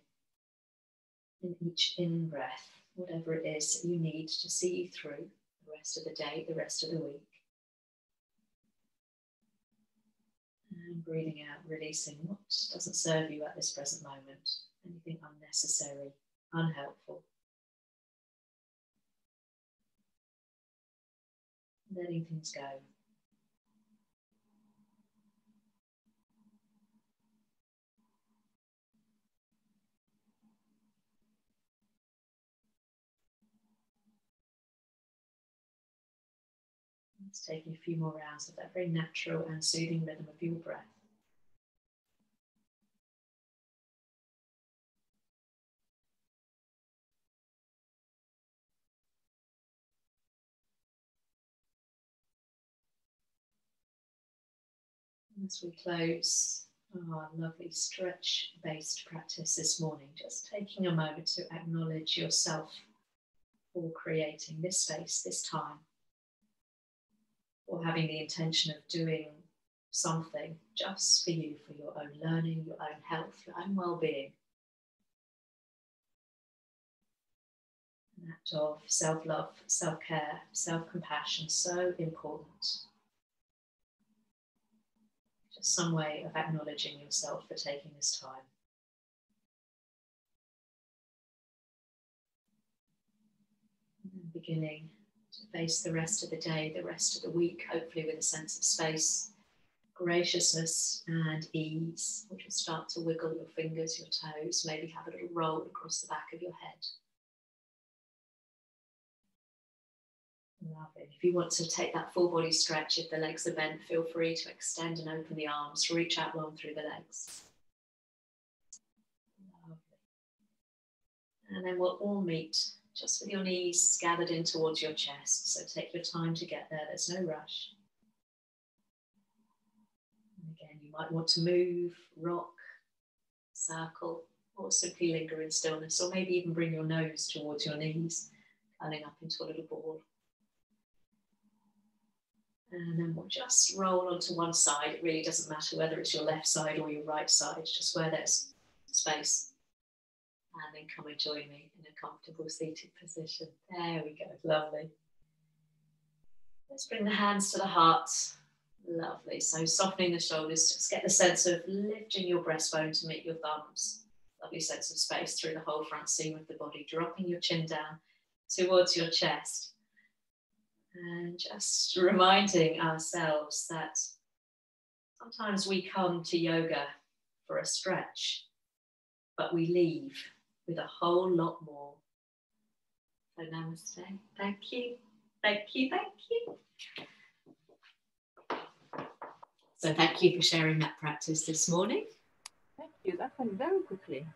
S1: in each in-breath, whatever it is that you need to see you through the rest of the day, the rest of the week. And breathing out, releasing what doesn't serve you at this present moment, anything unnecessary, unhelpful. Letting things go. It's taking a few more rounds of that very natural and soothing rhythm of your breath. As we close our lovely stretch-based practice this morning, just taking a moment to acknowledge yourself for creating this space, this time, or having the intention of doing something just for you, for your own learning, your own health, your own well-being. An act of self-love, self-care, self-compassion, so important. Just some way of acknowledging yourself for taking this time. And then beginning to face the rest of the day, the rest of the week, hopefully with a sense of space, graciousness and ease, which will start to wiggle your fingers, your toes, maybe have a little roll across the back of your head. Lovely. If you want to take that full body stretch, if the legs are bent, feel free to extend and open the arms, reach out long through the legs. Lovely. And then we'll all meet just with your knees gathered in towards your chest. So take your time to get there, there's no rush. And again, you might want to move, rock, circle, or simply linger in stillness, or maybe even bring your nose towards your knees, curling up into a little ball. And then we'll just roll onto one side. It really doesn't matter whether it's your left side or your right side, just where there's space. And then come and join me in a comfortable seated position. There we go, lovely. Let's bring the hands to the heart. Lovely, so softening the shoulders, just get the sense of lifting your breastbone to meet your thumbs. Lovely sense of space through the whole front seam of the body, dropping your chin down towards your chest. And just reminding ourselves that sometimes we come to yoga for a stretch, but we leave with a whole lot more. So namaste. Thank you. Thank you. Thank you. So thank you for sharing that practice this morning.
S2: Thank you. That went very quickly.